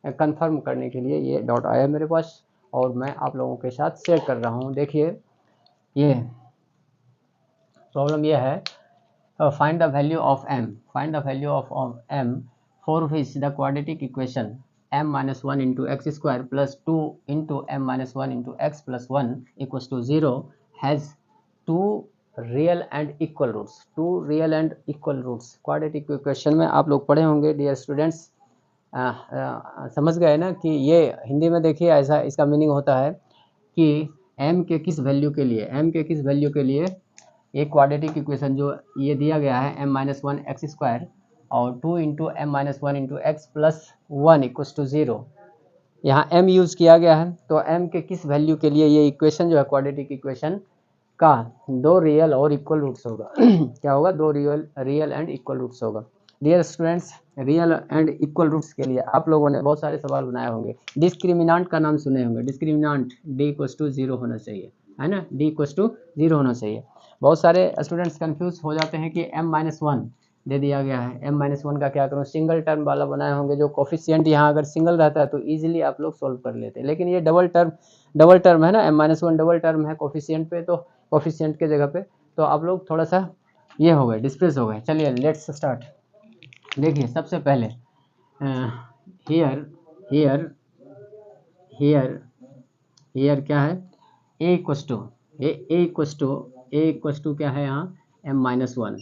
Confirm करने के लिए ये डॉट आया मेरे पास और मैं आप लोगों के साथ शेयर कर रहा हूँ। देखिए ये प्रॉब्लम ये है, find the value of m, find the value of m for which the quadratic equation m minus 1 into x square plus 2 into m minus 1 into x plus 1 equals to 0 has two real and equal roots, two real and equal roots. Quadratic equation में आप लोग पढ़े होंगे dear students, समझ गए ना कि ये हिंदी में देखिए ऐसा इसका मीनिंग होता है कि m के किस वैल्यू के लिए, m के किस वैल्यू के लिए एक क्वाड्रेटिक इक्वेशन जो ये दिया गया है m माइनस 1 एक्स स्क्वायर और 2 into M minus 1 into x plus 1 equals to 0, यहाँ m यूज़ किया गया है। तो m के किस वैल्यू के लिए ये इक्वेशन जो है क्वाड्रेटिक इक्वेशन का दो रियल और इक्वल रूट्स होगा क्या होगा, दो रियल एंड इक्वल रूट्स होगा। Dear students, real and equal roots के लिए आप लोगों ने बहुत सारे सवाल बनाए होंगे। डिस्क्रिमिनांट का नाम सुने होंगे, डिस्क्रिमिनांट d इक्वल्स टू 0 होना चाहिए, है ना, d इक्वल्स टू 0 होना चाहिए। बहुत सारे स्टूडेंट्स कंफ्यूज हो जाते हैं कि m माइनस 1 दे दिया गया है, m माइनस 1 का क्या करूँ, सिंगल टर्म वाला बनाए होंगे जो कोफिशिएंट यहाँ अगर सिंगल रहता है तो ईजिली आप लोग सोल्व कर लेते हैं, लेकिन ये डबल टर्म है ना, m माइनस 1 डबल टर्म है कोफिशिएंट पे, तो कोफिशिएंट के जगह पे तो आप लोग थोड़ा सा ये हो गए, डिस्प्रेस हो गए। चलिए लेट्स स्टार्ट। देखिए सबसे पहले हियर क्या है, a इक्वस टू क्या है यहाँ m माइनस 1,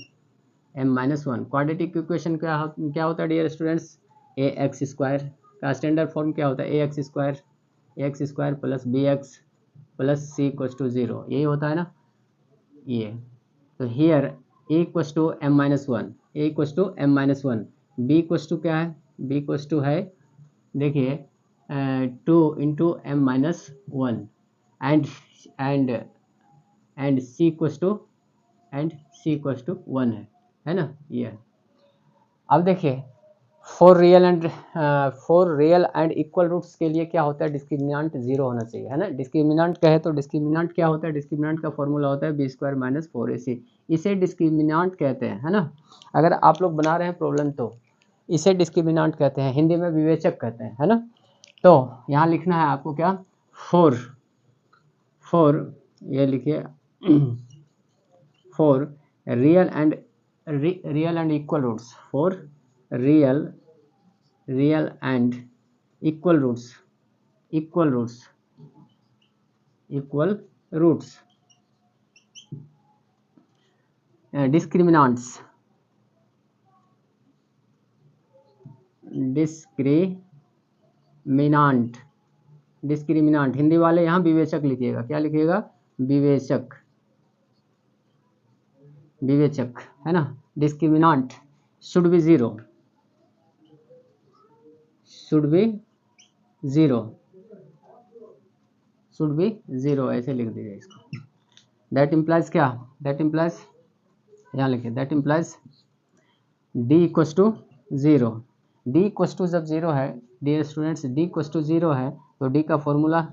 क्वाड्रेटिक इक्वेशन क्या होता है dear students, A X square का स्टैंडर्ड फॉर्म क्या होता है, A X square plus B X plus C equals to 0, यही होता है ना ये। तो here a equals to m minus 1, b equals to क्या है, b इक्वस टू है देखिए 2 into M minus 1 and c equals to 1 है ना ये। अब देखिए for real and equal roots के लिए क्या होता है, डिस्क्रिमिनेंट 0 होना चाहिए, है ना। डिस्क्रिमिनेंट कहे तो डिस्क्रिमिनेंट क्या होता है, डिस्क्रिमिनेंट का फॉर्मूला होता है बी स्क्वायर माइनस 4ac, इसे डिस्क्रिमिनेंट कहते हैं, है ना। अगर आप लोग बना रहे हैं प्रॉब्लम तो इसे डिस्क्रिमिनेंट कहते हैं, हिंदी में विवेचक कहते हैं, है ना। तो यहाँ लिखना है आपको क्या, फॉर ये लिखिए for real and equal roots, for real and equal roots discriminants Hindi वाले यहाँ विवेचक लिखिएगा, क्या लिखिएगा, विवेचक है ना। डिस्क्रिमिनेंट शुड बी जीरो ऐसे लिख दीजिए इसको। दैट इम्प्लाइज क्या, दैट इम्प्लाइज यहाँ लिखिए, that implies d equals to 0, d equals to जब 0 है dear students, d equals to 0 है तो d का फॉर्मूला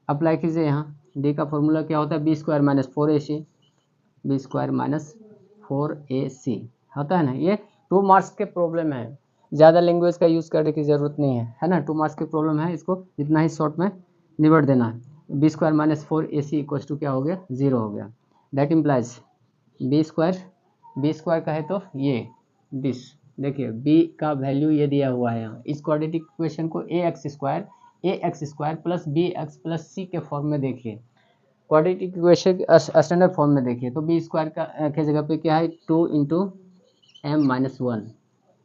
अप्लाई कीजिए। यहाँ d का फॉर्मूला क्या होता है, बी स्क्वायर माइनस 4ac होता है ना। ये 2 मार्क्स के प्रॉब्लम है, ज़्यादा लैंग्वेज का यूज़ करने की ज़रूरत नहीं है ना। 2 मार्क्स की प्रॉब्लम है, इसको जितना ही शॉर्ट में निबट देना है। B square minus 4ac equals to क्या हो गया, 0 हो गया। दैट इम्प्लाइज बी स्क्वायर कहे तो ये दिस, देखिए b का वैल्यू ये दिया हुआ है यहाँ। इस क्वाड्रेटिक इक्वेशन को A X square plus B X plus C के फॉर्म में देखिए, क्वाड्रेटिक इक्वेशन स्टैंडर्ड फॉर्म में देखिए तो बी स्क्वायर के जगह पे क्या है 2 इंटू एम माइनस 1,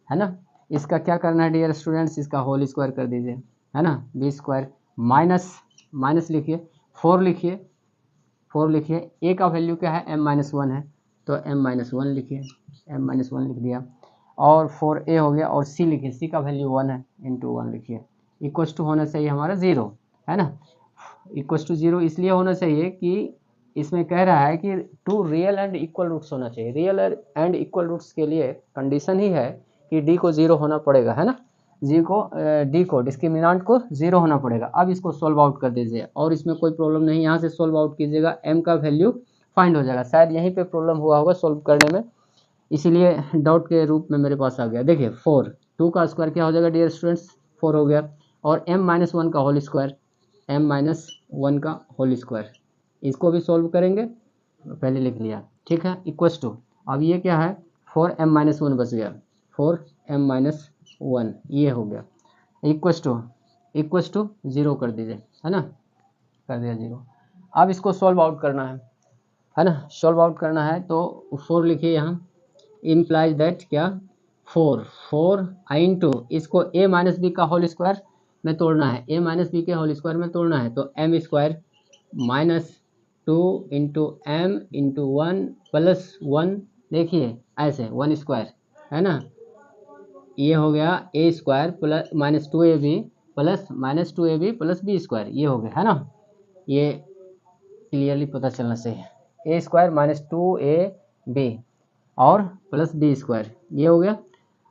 है ना। इसका क्या करना है डियर स्टूडेंट्स, इसका होल स्क्वायर कर दीजिए, है ना। बी स्क्वायर माइनस लिखिए 4 लिखिए, ए का वैल्यू क्या है, m माइनस 1 है तो m माइनस 1 लिखिए, m माइनस 1 लिख दिया और 4a हो गया, और c लिखिए, c का वैल्यू 1 है इंटू 1 लिखिए, इक्वस टू होना चाहिए हमारा 0, है ना। इक्वस टू 0 इसलिए होना चाहिए कि इसमें कह रहा है कि 2 रियल एंड इक्वल रूट्स होना चाहिए। रियल एंड इक्वल रूट्स के लिए कंडीशन ही है कि d को 0 होना पड़ेगा, है ना। d को डिस्क्रिमिनेंट को 0 होना पड़ेगा। अब इसको सॉल्व आउट कर दीजिए और इसमें कोई प्रॉब्लम नहीं, यहाँ से सॉल्व आउट कीजिएगा, m का वैल्यू फाइंड हो जाएगा। शायद यहीं पे प्रॉब्लम हुआ होगा सॉल्व करने में, इसीलिए डाउट के रूप में मेरे पास आ गया। देखिए 4, 2 का स्क्वायर क्या हो जाएगा डियर स्टूडेंट्स, 4 हो गया, और m-1 का होल स्क्वायर, m-1 का होल स्क्वायर, इसको भी सॉल्व करेंगे, पहले लिख लिया, ठीक है, इक्वस टू, अब ये क्या है 4m-1 बच गया, 4m-1 ये हो गया, इक्वस टू 0 कर दीजिए, है ना, कर दिया 0। अब इसको सॉल्व आउट करना है ना, सॉल्व आउट करना है तो 4 लिखिए यहाँ, इम्प्लाइज दैट क्या 4 इंटू इसको a माइनस बी का होल स्क्वायर में तोड़ना है, a माइनस बी के होल स्क्वायर में तोड़ना है, तो m square minus 2 into m into 1 plus 1, देखिए ऐसे 1 स्क्वायर, है ना, ये हो गया a square plus minus 2ab plus minus 2ab plus b square, ये हो गया, है ना, ये क्लियरली पता चलना चाहिए, ए स्क्वायर माइनस 2ab और प्लस बी स्क्वायर, ये हो गया।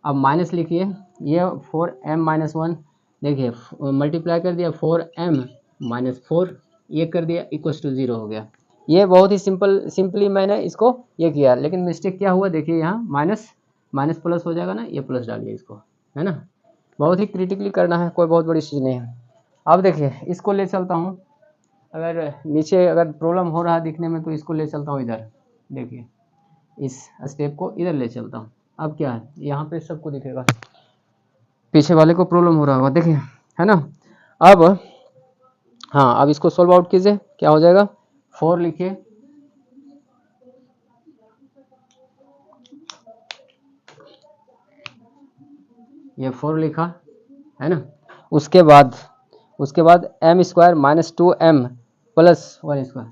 अब माइनस लिखिए, ये 4m-1 देखिए मल्टीप्लाई कर दिया 4m-4, ये कर दिया इक्वल टू 0 हो गया। ये बहुत ही सिंपली मैंने इसको ये किया, लेकिन मिस्टेक क्या हुआ देखिए, यहाँ माइनस प्लस हो जाएगा ना, ये प्लस डालिए इसको, है ना, बहुत ही क्रिटिकली करना है, कोई बहुत बड़ी चीज़ नहीं है। अब देखिए इसको ले चलता हूँ, अगर नीचे अगर प्रॉब्लम हो रहा है दिखने में तो इसको ले चलता हूँ इधर, देखिए इस स्टेप को इधर ले चलता हूँ। अब क्या है, यहाँ पे सबको दिखेगा, पीछे वाले को प्रॉब्लम हो रहा होगा, देखिए, है ना। अब हाँ, अब इसको सॉल्व आउट कीजिए, क्या हो जाएगा, 4 लिखिए, ये 4 लिखा, है ना, उसके बाद m square minus 2m plus 1 square,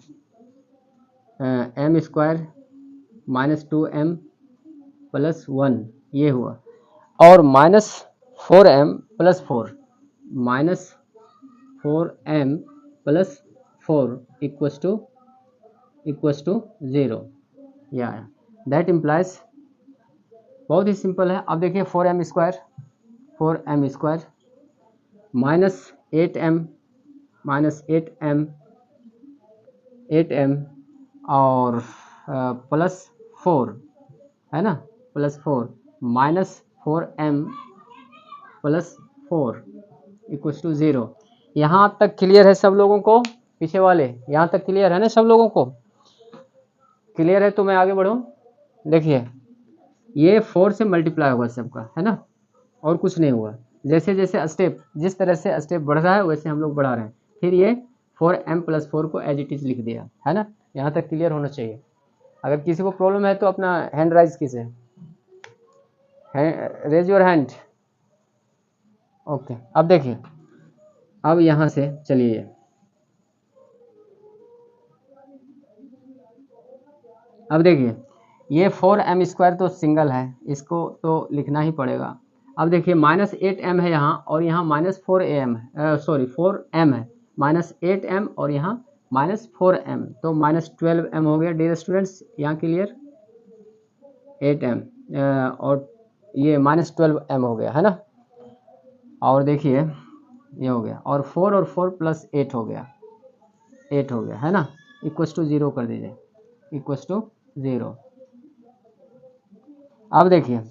m square minus 2m plus 1 ये हुआ, और minus 4m plus 4, minus 4m plus 4 equals to 0, या दैट इम्प्लाइज, बहुत ही सिंपल है। अब देखिए 4m स्क्वायर माइनस 8m और प्लस 4, है ना, plus 4 minus 4m plus 4 equals to 0। यहाँ तक क्लियर है सब लोगों को, पीछे वाले यहाँ तक क्लियर है ना, सब लोगों को क्लियर है, तो मैं आगे बढ़ूँ। देखिए ये 4 से मल्टीप्लाई होगा सबका, है ना, और कुछ नहीं हुआ, जैसे जैसे स्टेप, जिस तरह से स्टेप बढ़ रहा है वैसे हम लोग बढ़ा रहे हैं। फिर ये 4m प्लस 4 को एज इट इज लिख दिया, है ना, यहाँ तक क्लियर होना चाहिए। अगर किसी को प्रॉब्लम है तो अपना हैंड राइज कीजिए, रेज योर हैंड। ओके, अब देखिए, अब यहाँ से चलिए, अब देखिए ये 4m स्क्वायर तो सिंगल है, इसको तो लिखना ही पड़ेगा। अब देखिए माइनस 8m है यहाँ, और यहाँ माइनस 4am है, सॉरी 4m है, माइनस 8m और यहाँ माइनस 4m, तो माइनस 12m हो गया डियर स्टूडेंट्स, यहाँ क्लियर, 8m और ये माइनस 12m हो गया, है ना, और देखिए ये हो गया, और 4 प्लस 8 हो गया, 8 हो गया, है ना, इक्वस टू 0 कर दीजिए, इक्वस टू 0। अब देखिए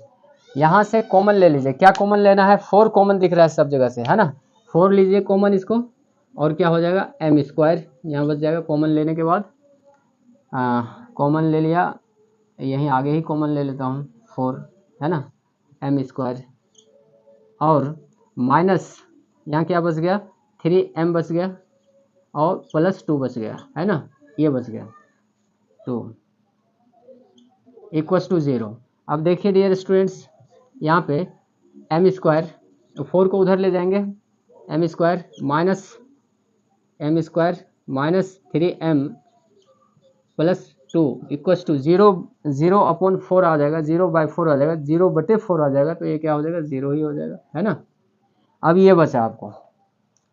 यहाँ से कॉमन ले लीजिए, क्या कॉमन लेना है, 4 कॉमन दिख रहा है सब जगह से, है ना, 4 लीजिए कॉमन इसको, और क्या हो जाएगा m स्क्वायर यहाँ बच जाएगा, कॉमन लेने के बाद कॉमन ले लिया, यहीं आगे ही कॉमन ले लेता हूँ 4, है ना, m स्क्वायर, और माइनस यहाँ क्या बच गया 3m बच गया, और प्लस 2 बच गया, है ना, ये बच गया 2 इक्वस टू 0। अब देखिए डियर स्टूडेंट्स, यहाँ पे m स्क्वायर 4 को उधर ले जाएंगे, m square minus 3m plus 2 equals to 0 upon 4 आ जाएगा, 0/4 आ जाएगा, 0/4 आ जाएगा, तो ये क्या हो जाएगा 0 ही हो जाएगा, है ना। अब ये बचा आपको,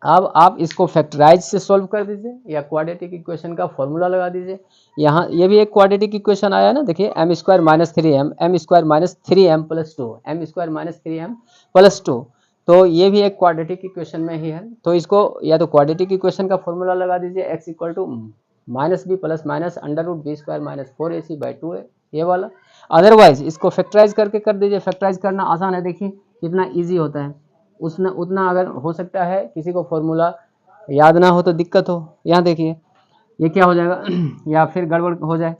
अब आप इसको फैक्टराइज से सॉल्व कर दीजिए या क्वाड्रेटिक इक्वेशन का फॉर्मूला लगा दीजिए। यहाँ ये भी एक क्वाड्रेटिक इक्वेशन आया ना, देखिए m square minus 3m, m square minus 3m plus 2, m square minus 3m plus 2, तो ये भी एक क्वाड्रेटिक इक्वेशन में ही है, तो इसको या तो क्वाड्रेटिक इक्वेशन का फॉर्मूला लगा दीजिए, x equal to minus b plus minus under root b square minus 4ac/2 है ये वाला। अदरवाइज इसको फैक्टराइज करके कर दीजिए, फैक्टराइज करना आसान है, देखिए कितना ईजी होता है। उसने उतना अगर हो सकता है किसी को फॉर्मूला याद ना हो तो दिक्कत हो। यहाँ देखिए ये क्या हो जाएगा या फिर गड़बड़ हो जाए।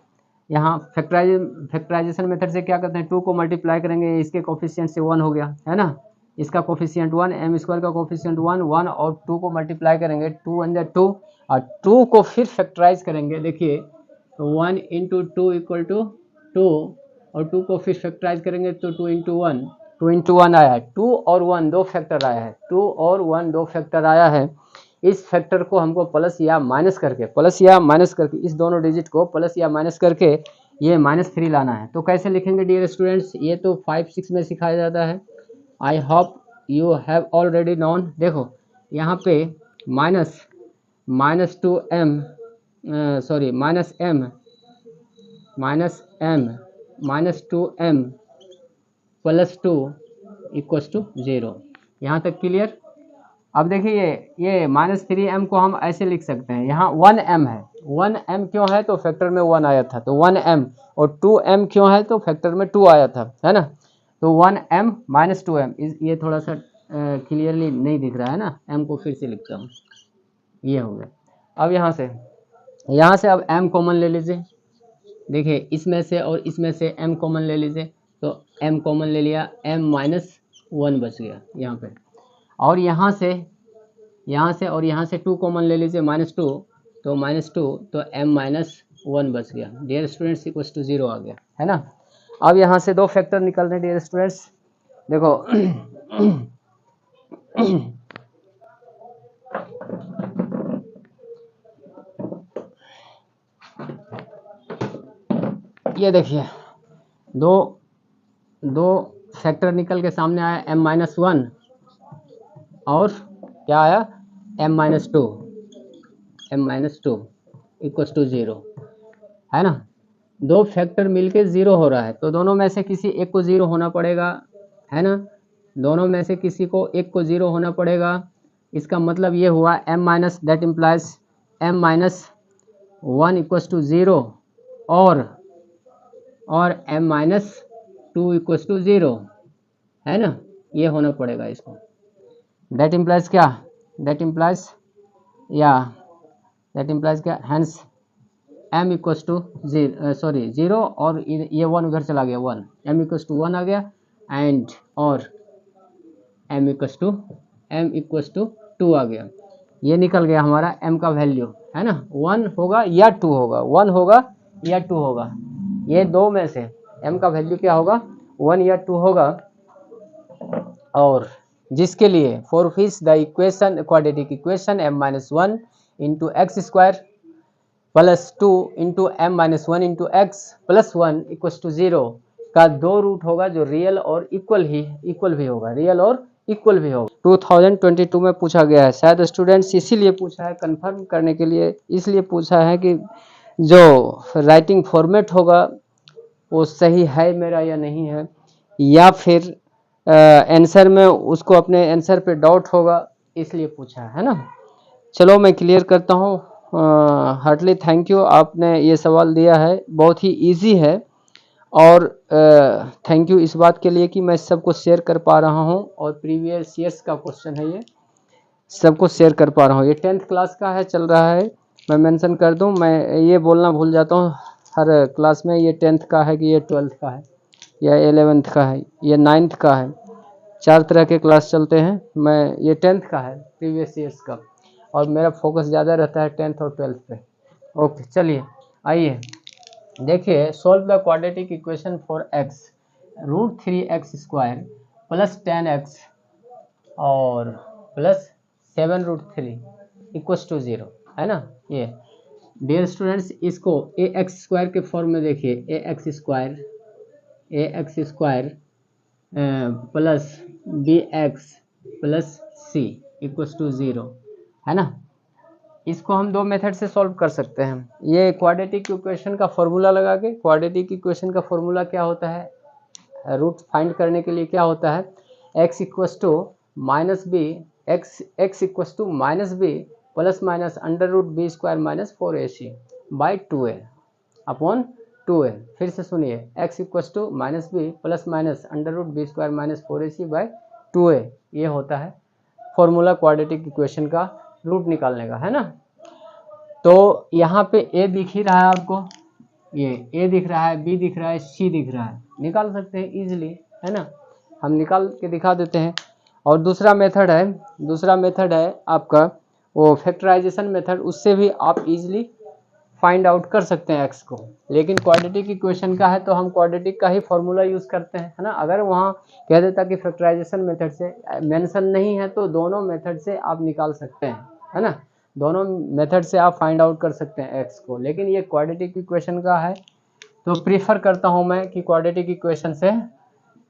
यहाँ फैक्टराइजेशन मेथड से क्या करते हैं, 2 को मल्टीप्लाई करेंगे, इसके कोफिशिएंट से 1 हो गया है ना, इसका कोफिशिएंट 1, एम स्क्वायर का कोफिशिएंट 1, 1 और 2 को मल्टीप्लाई करेंगे, 2 वन 2 और 2 को फिर फैक्टराइज करेंगे। देखिए 1 इंटू 2 इक्वल टू 2 और 2 को फिर फैक्टराइज करेंगे तो 2 इंटू 1, 2 इंटू 1 आया है, 2 और 1 दो फैक्टर आया है, 2 और 1 दो फैक्टर आया है। इस फैक्टर को हमको प्लस या माइनस करके इस दोनों डिजिट को प्लस या माइनस करके ये -3 लाना है। तो कैसे लिखेंगे डियर स्टूडेंट्स, ये तो 5-6 में सिखाया जाता है। I hope you have already known. देखो यहाँ पे -2m sorry -m -2m plus 2 equals to 0। यहाँ तक क्लियर। अब देखिए ये -3m को हम ऐसे लिख सकते हैं, यहाँ 1m है, 1m क्यों है तो फैक्टर में 1 आया था तो 1m, और 2m क्यों है तो फैक्टर में 2 आया था, है ना। तो 1m -2m, ये थोड़ा सा क्लियरली नहीं दिख रहा है ना, m को फिर से लिखता हूँ, ये हो गया। अब यहाँ से अब m कॉमन ले लीजिए। देखिए इसमें से और इसमें से m कॉमन ले लीजिए, तो m कॉमन ले लिया, m -1 बच गया यहाँ पे। और यहाँ से और यहाँ से 2 कॉमन ले लीजिए, -2, तो -2 तो m -1 बच गया। डियर स्टूडेंट्स इक्वल्स टू 0 आ गया, है ना। अब यहाँ से दो फैक्टर निकल रहे हैं डियर स्टूडेंट्स, देखो ये देखिए दो फैक्टर निकल के सामने आया, m-1 और क्या आया m-2 इक्वल्स टू 0, है ना। दो फैक्टर मिलके 0 हो रहा है तो दोनों में से किसी एक को 0 होना पड़ेगा, है ना। दोनों में से किसी को एक को 0 होना पड़ेगा। इसका मतलब ये हुआ m- that implies m-1 equals to 0 और m-2 इक्वल्स टू 0, है ना। ये होना पड़ेगा इसको। दैट इम्प्लाइज क्या, दैट इम्प्लाइज क्या, हैंस m इक्वल्स टू 0 और ये 1 उधर चला गया, 1 m इक्वल्स टू 1 आ गया, एंड और m इक्वल्स टू 2 आ गया। ये निकल गया हमारा m का वैल्यू, है ना। 1 होगा या 2 होगा, 1 होगा या 2 होगा, ये दो में से m का वैल्यू क्या होगा, 1 या 2 होगा। और जिसके लिए for which the equation quadratic equation m-1 into x square plus 2 into m-1 into x plus 1 equals to 0 का दो रूट होगा जो रियल और इक्वल भी होगा, रियल और इक्वल भी होगा। 2022 में पूछा गया है, शायद स्टूडेंट्स इसीलिए पूछा है, कंफर्म करने के लिए इसलिए पूछा है कि जो राइटिंग फॉर्मेट होगा वो सही है मेरा या नहीं है, या फिर आंसर में उसको अपने आंसर पे डाउट होगा, इसलिए पूछा है ना। चलो मैं क्लियर करता हूँ। हार्टली थैंक यू, आपने ये सवाल दिया है, बहुत ही इजी है। और थैंक यू इस बात के लिए कि मैं सबको शेयर कर पा रहा हूँ, और प्रीवियस ईयर्स का क्वेश्चन है, ये सबको शेयर कर पा रहा हूँ। ये 10th क्लास का है, चल रहा है, मैं मेंशन कर दूँ, मैं ये बोलना भूल जाता हूँ हर क्लास में, ये 10th का है कि ये 12th का है या 11th का है, ये 9th का है, 4 तरह के क्लास चलते हैं। मैं ये 10th का है प्रीवियस ईयर्स का, और मेरा फोकस ज़्यादा रहता है 10th और 12th पे। ओके चलिए आइए देखिए, solve the quadratic equation for x √3x² plus 10x और प्लस 7√3 इक्वल्स टू 0, है ना। ये डियर स्टूडेंट्स इसको ax² के फॉर्म में देखिए, ax² plus bx plus c equals to 0, है ना। इसको हम दो मेथड से सॉल्व कर सकते हैं। ये क्वाड्रेटिक इक्वेशन का फॉर्मूला लगा के, क्वाड्रेटिक इक्वेशन का फॉर्मूला क्या होता है, रूट फाइंड करने के लिए क्या होता है, x equals to -b plus minus √b² - 4ac by 2a upon 2a। फिर से सुनिए, x equals to -b plus minus √b² - 4ac by 2a, ये होता है फॉर्मूला क्वाड्रेटिक इक्वेशन का रूट निकालने का, है ना। तो यहाँ पे a दिख ही रहा है आपको, ये a दिख रहा है, b दिख रहा है, c दिख रहा है, निकाल सकते हैं इजीली, है ना। हम निकाल के दिखा देते हैं। और दूसरा मेथड है आपका वो फैक्टराइजेशन मेथड, उससे भी आप इजीली फाइंड आउट कर सकते हैं x को। लेकिन क्वाड्रेटिक इक्वेशन का है तो हम क्वाड्रेटिक का ही फॉर्मूला यूज़ करते हैं, है ना। अगर वहाँ कह देता कि फैक्टराइजेशन मेथड से, मेंशन नहीं है तो दोनों मेथड से आप निकाल सकते हैं, है ना। दोनों मेथड से आप फाइंड आउट कर सकते हैं x को। लेकिन ये क्वाड्रेटिक इक्वेशन का है तो प्रीफर करता हूँ मैं कि क्वाड्रेटिक इक्वेशन से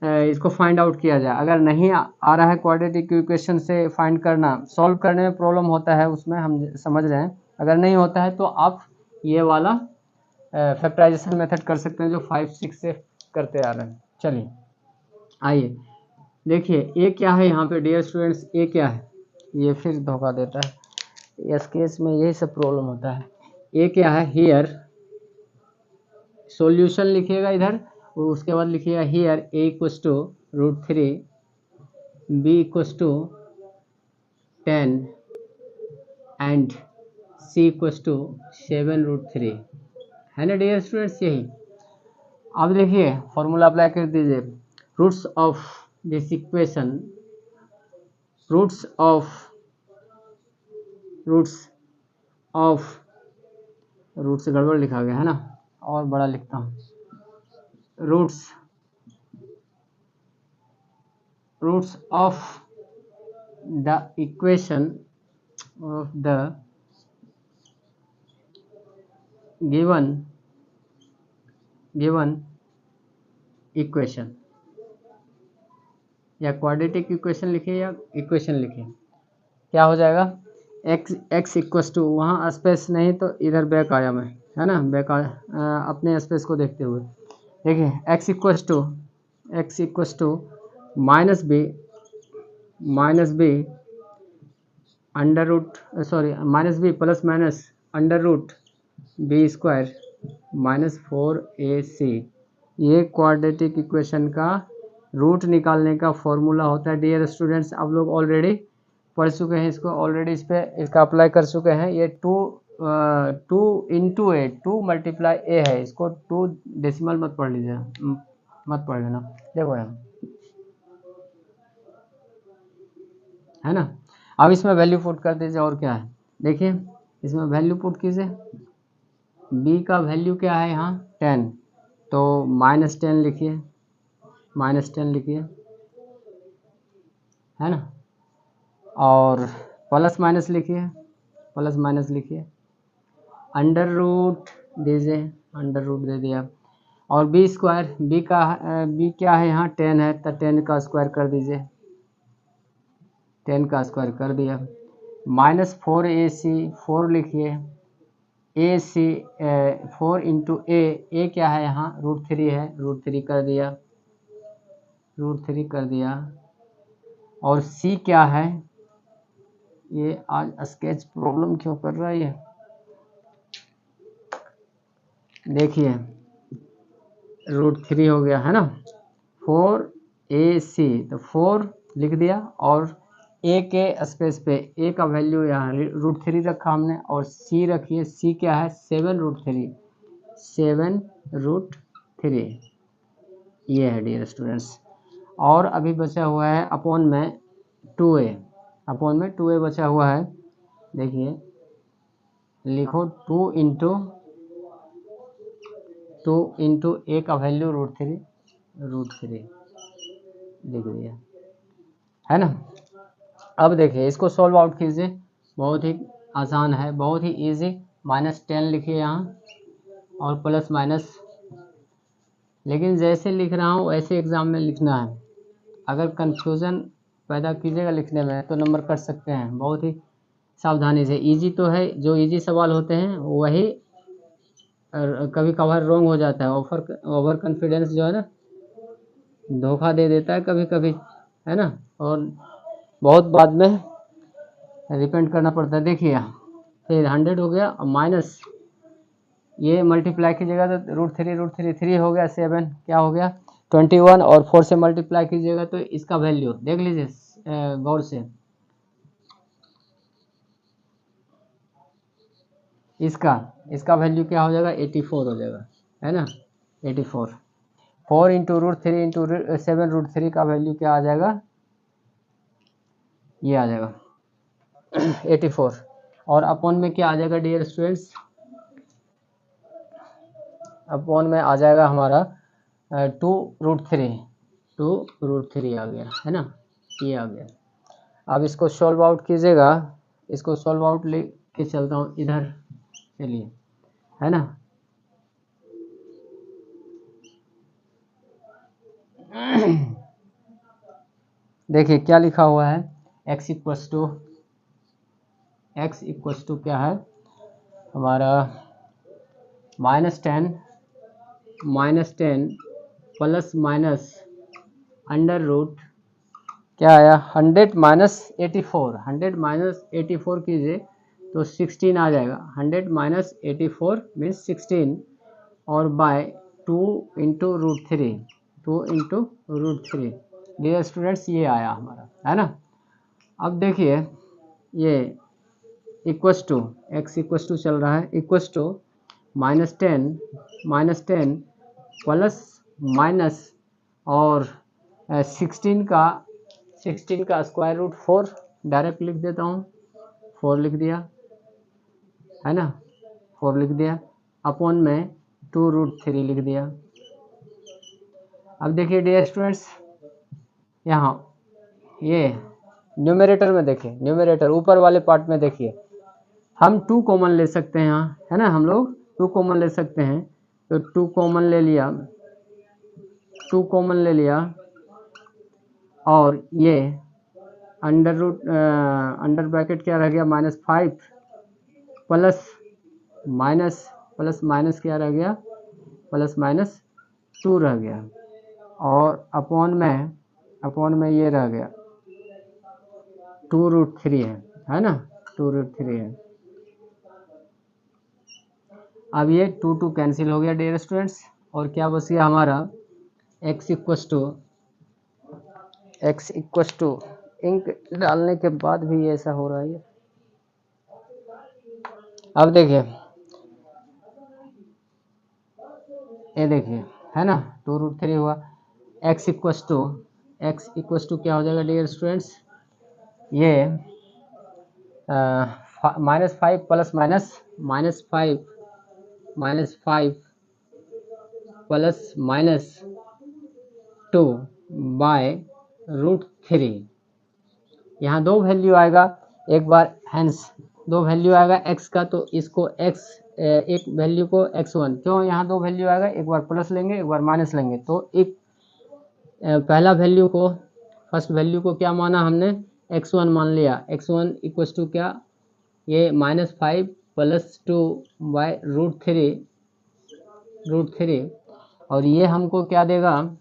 इसको फाइंड आउट किया जाए। अगर नहीं आ रहा है क्वाड्रेटिक इक्वेशन से फाइंड करना, सॉल्व करने में प्रॉब्लम होता है उसमें, हम समझ रहे हैं। अगर नहीं होता है तो आप ये वाला फैक्टराइजेशन मेथड कर सकते हैं जो 5-6 से करते आ रहे हैं। चलिए आइए देखिए ए क्या है यहाँ पे डियर स्टूडेंट्स, ए क्या है, ये फिर धोखा देता है, इस केस में यही सब प्रॉब्लम होता है। ए क्या है, हियर सॉल्यूशन लिखिएगा इधर, उसके बाद लिखिएगा here a equals to √3, b equals to 10 and c equals to 7√3, है ना डियर स्टूडेंट्स। यही अब देखिए फॉर्मूला अप्लाई कर दीजिए। Roots of this equation, roots गड़बड़ लिखा गया है ना, और बड़ा लिखता हूँ। रूट्स of the equation of the given equation, या क्वाड्रेटिक इक्वेशन लिखिए या इक्वेशन लिखिए, क्या हो जाएगा, x इक्वस टू, वहाँ स्पेस नहीं तो इधर बैक आया मैं, है ना, बैक आया अपने स्पेस को देखते हुए। देखिए x equals to minus b under root, sorry minus b plus minus under root b square minus 4ac, ये क्वाड्रेटिक इक्वेशन का रूट निकालने का फॉर्मूला होता है डियर स्टूडेंट्स। आप लोग ऑलरेडी पढ़ चुके हैं इसको, ऑलरेडी इस पर इसका अप्लाई कर चुके हैं। ये 2 इंटू ए, 2 मल्टीप्लाई ए है, इसको 2 डेसिमल मत पढ़ लीजिए, मत पढ़ लेना। देखो यहाँ है ना। अब इसमें वैल्यू पुट कर दीजिए, और क्या है देखिए, इसमें वैल्यू पुट कीजिए। b का वैल्यू क्या है यहाँ 10, तो -10 लिखिए, -10 लिखिए, है ना। और प्लस माइनस लिखिए, अंडर रूट दीजिए, अंडर रूट दे दिया। और बी स्क्वायर, बी क्या है यहाँ 10 है, तो 10 का स्क्वायर कर दीजिए, 10 का स्क्वायर कर दिया। -4ac, 4 लिखिए, ac 4 इंटू ए क्या है यहाँ √3 है, √3 कर दिया। और c क्या है, ये आज स्केच प्रॉब्लम क्यों कर रहा है ये, देखिए √3 हो गया है ना, 4ac, तो 4 लिख दिया, और a के स्पेस पे a का वैल्यू यहाँ √3 रखा हमने, और c रखिए, c क्या है 7√3, ये है डियर स्टूडेंट्स। और अभी बचा हुआ है अपॉन में 2a बचा हुआ है। देखिए लिखो 2 इंटू a का वैल्यू √3 लिख दिया, है ना। अब देखिए इसको सॉल्व आउट कीजिए, बहुत ही आसान है, बहुत ही इजी। -10 लिखिए यहाँ, और प्लस माइनस, लेकिन जैसे लिख रहा हूँ वैसे एग्ज़ाम में लिखना है। अगर कंफ्यूजन पैदा कीजिएगा लिखने में तो नंबर कट सकते हैं, बहुत ही सावधानी से। इजी तो है, जो इजी सवाल होते हैं वही कभी कभार रॉन्ग हो जाता है, ओवर कॉन्फिडेंस जो है ना धोखा दे देता है कभी कभी, है ना, और बहुत बाद में रिपेंड करना पड़ता है। देखिए फिर 100 हो गया, माइनस ये मल्टीप्लाई कीजिएगा तो √3 हो गया, 7 क्या हो गया 21, और 4 से मल्टीप्लाई कीजिएगा तो इसका वैल्यू देख लीजिए गौर से, इसका वैल्यू क्या हो जाएगा, 84 हो जाएगा, है ना, 84। 4 इंटू रूट थ्री इंटू 7√3 का वैल्यू क्या आ जाएगा, ये आ जाएगा 84, और अपॉन में क्या आ जाएगा डियर स्टूडेंट्स, अपॉन में आ जाएगा हमारा 2√3 आ गया, है ना, ये आ गया। अब इसको सॉल्व आउट कीजिएगा, इसको सॉल्व आउट लेके चलता हूँ इधर, चलिए, है ना। देखिए क्या लिखा हुआ है, x इक्वस टू क्या है हमारा, -10 प्लस माइनस अंडर रूट क्या आया, 100 माइनस 84 कीजिए तो 16 आ जाएगा, 100 माइनस 84 मीन्स 16, और बाय 2 इंटू √3, डियर स्टूडेंट्स ये आया हमारा, है ना। अब देखिए ये equals to x equals to चल रहा है, इक्वस टू -10 प्लस माइनस और 16 का स्क्वायर रूट 4 डायरेक्ट लिख देता हूँ, 4 लिख दिया, है ना, 4 लिख दिया, अपॉन में 2√3 लिख दिया। अब देखिए डियर स्टूडेंट्स, यहाँ ये न्यूमरेटर में देखिए, न्यूमरेटर ऊपर वाले पार्ट में देखिए, हम 2 कॉमन ले सकते हैं यहाँ, है ना, हम लोग 2 कॉमन ले सकते हैं, तो 2 कॉमन ले लिया, और ये अंडर ब्रैकेट क्या रह गया, -5 प्लस माइनस क्या रह गया, +2 रह गया, और अपॉन में ये रह गया 2√3 है ना, 2√3 है। अब ये 2 कैंसिल हो गया डियर स्टूडेंट्स, और क्या बच गया हमारा, x इक्वस टू इंक डालने के बाद भी ऐसा हो रहा है। अब देखिए, ये देखिए, है ना, 2√3 हुआ, x इक्वस टू क्या हो जाएगा डियर स्टूडेंट्स, ये -5 प्लस -5 प्लस -2 बाय √3, यहाँ 2 वैल्यू आएगा, एक बार हैंस 2 वैल्यू आएगा x का, तो इसको x एक वैल्यू को x1, क्यों यहाँ 2 वैल्यू आएगा, एक बार प्लस लेंगे एक बार माइनस लेंगे, तो एक पहला वैल्यू को, फर्स्ट वैल्यू को क्या माना हमने, x1 मान लिया, x1 इक्वस टू क्या, ये -5 प्लस 2 बाय √3, और ये हमको क्या देगा,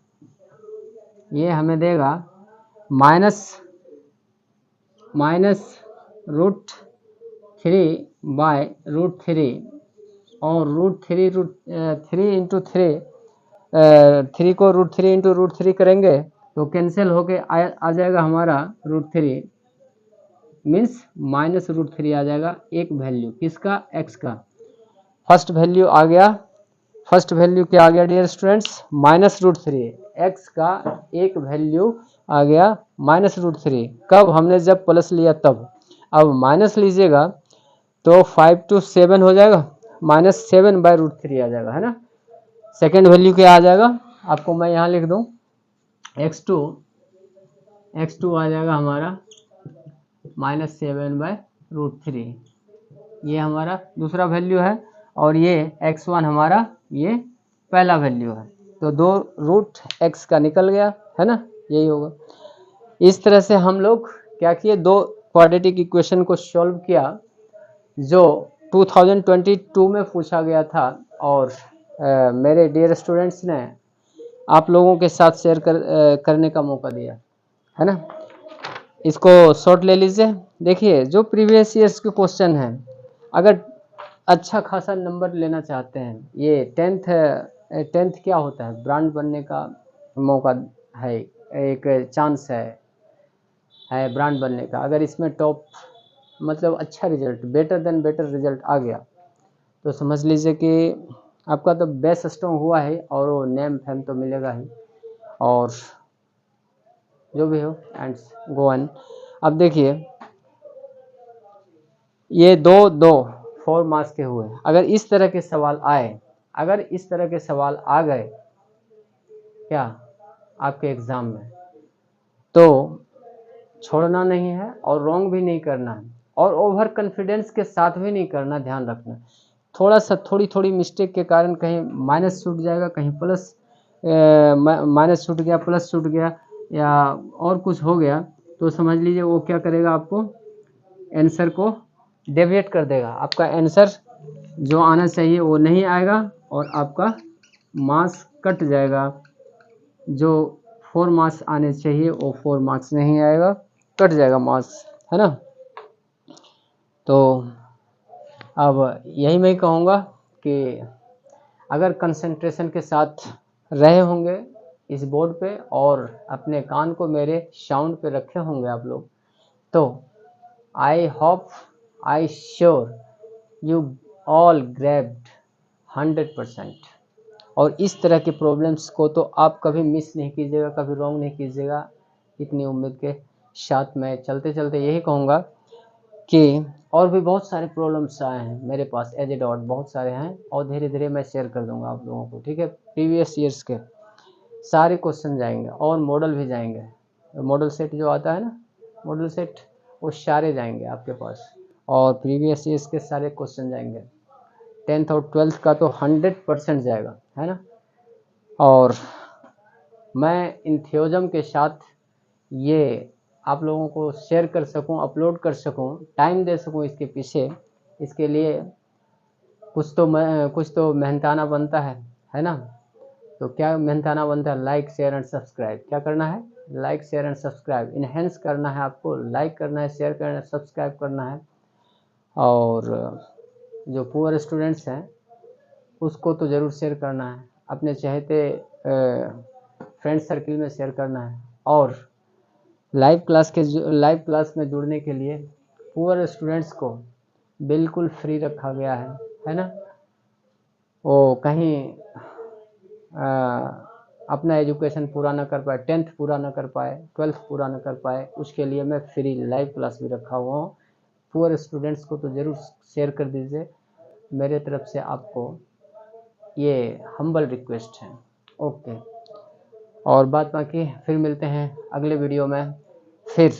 ये हमें देगा -√3 बाय √3, और √3 इंटू 3 को √3 इंटू √3 करेंगे तो कैंसिल होके आ जाएगा हमारा √3 मीन्स -√3 आ जाएगा, एक वैल्यू किसका, x का, फर्स्ट वैल्यू आ गया, फर्स्ट वैल्यू क्या आ गया डियर स्टूडेंट्स, -√3, x का एक वैल्यू आ गया -√3, कब हमने जब प्लस लिया तब, अब माइनस लीजिएगा तो 5 to 7 हो जाएगा, -7 बाय √3 आ जाएगा, है ना। सेकेंड वैल्यू क्या आ जाएगा, आपको मैं यहाँ लिख दूँ, x2 आ जाएगा हमारा -7 बाय √3, ये हमारा दूसरा वैल्यू है, और ये x1 हमारा ये पहला वैल्यू है, तो 2 रूट x का निकल गया, है ना, यही होगा। इस तरह से हम लोग क्या किए, 2 क्वाड्रेटिक इक्वेशन को सॉल्व किया जो 2022 में पूछा गया था, और मेरे डियर स्टूडेंट्स ने आप लोगों के साथ शेयर करने का मौका दिया, है ना। इसको शॉर्ट ले लीजिए, देखिए जो प्रीवियस ईयर्स के क्वेश्चन हैं, अगर अच्छा खासा नंबर लेना चाहते हैं, ये 10th क्या होता है, ब्रांड बनने का मौका है, एक चांस है, है ब्रांड बनने का, अगर इसमें टॉप मतलब अच्छा result, better than better result आ गया तो समझ लीजिए कि आपका तो बेस स्ट्रॉन्ग हुआ है और वो नेम फेम तो मिलेगा ही, और जो भी हो एंड गो ऑन। अब देखिए ये 4 मार्क्स के हुए, अगर इस तरह के सवाल आए, अगर इस तरह के सवाल आ गए क्या आपके एग्जाम में, तो छोड़ना नहीं है और रॉन्ग भी नहीं करना है, और ओवर कॉन्फिडेंस के साथ भी नहीं करना, ध्यान रखना। थोड़ा सा थोड़ी मिस्टेक के कारण कहीं माइनस छूट जाएगा, कहीं प्लस माइनस छूट गया, प्लस छूट गया, या और कुछ हो गया, तो समझ लीजिए वो क्या करेगा, आपको आंसर को डेविएट कर देगा, आपका आंसर जो आना चाहिए वो नहीं आएगा, और आपका मार्क्स कट जाएगा, जो 4 मार्क्स आने चाहिए वो 4 मार्क्स नहीं आएगा, कट जाएगा मार्क्स, है ना। तो अब यही मैं कहूँगा कि अगर कंसंट्रेशन के साथ रहे होंगे इस बोर्ड पे और अपने कान को मेरे साउंड पे रखे होंगे आप लोग, तो I hope, I sure you all grabbed 100%। और इस तरह के प्रॉब्लम्स को तो आप कभी मिस नहीं कीजिएगा, कभी रॉन्ग नहीं कीजिएगा। इतनी उम्मीद के साथ मैं चलते चलते यही कहूँगा कि और भी बहुत सारे प्रॉब्लम्स आए हैं मेरे पास एज ए डॉट, बहुत सारे हैं, और धीरे धीरे मैं शेयर कर दूंगा आप लोगों को, ठीक है। प्रीवियस ईयर्स के सारे क्वेश्चन जाएंगे और मॉडल भी जाएंगे, मॉडल सेट जो आता है ना, मॉडल सेट, वो सारे जाएंगे आपके पास, और प्रीवियस ईयर्स के सारे क्वेश्चन जाएंगे। 10th और 12th का तो 100% जाएगा, है ना। और मैं इंथ्योजम के साथ ये आप लोगों को शेयर कर सकूं, अपलोड कर सकूं, टाइम दे सकूं इसके पीछे, इसके लिए कुछ तो मेहनताना बनता है ना। तो क्या मेहनताना बनता है? Like share and subscribe. क्या करना है? Like share and subscribe, enhance करना है आपको, लाइक करना है, शेयर करना है, सब्सक्राइब करना है। और जो पुअर स्टूडेंट्स हैं उसको तो ज़रूर शेयर करना है, अपने चाहते फ्रेंड सर्किल में शेयर करना है। और लाइव क्लास में जुड़ने के लिए पुअर स्टूडेंट्स को बिल्कुल फ्री रखा गया है ना। वो कहीं अपना एजुकेशन पूरा ना कर पाए, 10th पूरा ना कर पाए, 12th पूरा ना कर पाए, उसके लिए मैं फ्री लाइव क्लास भी रखा हुआ हूँ। पुअर स्टूडेंट्स को तो ज़रूर शेयर कर दीजिए, मेरे तरफ से आपको ये हम्बल रिक्वेस्ट है। ओके, और बात बाकी फिर मिलते हैं अगले वीडियो में, फिर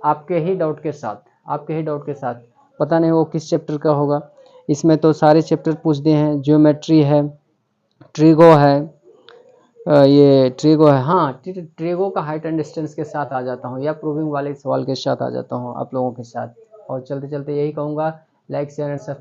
आपके ही डाउट के साथ, पता नहीं वो किस चैप्टर का होगा। इसमें तो सारे चैप्टर पूछ दिए हैं, ज्योमेट्री है, ट्रिगो है, ये ट्रिगो है, हाँ ट्रिगो का हाइट एंड डिस्टेंस के साथ आ जाता हूँ, या प्रूविंग वाले सवाल के साथ आ जाता हूँ आप लोगों के साथ। और चलते चलते यही कहूँगा, लाइक शेयर एंड सब्सक्राइब।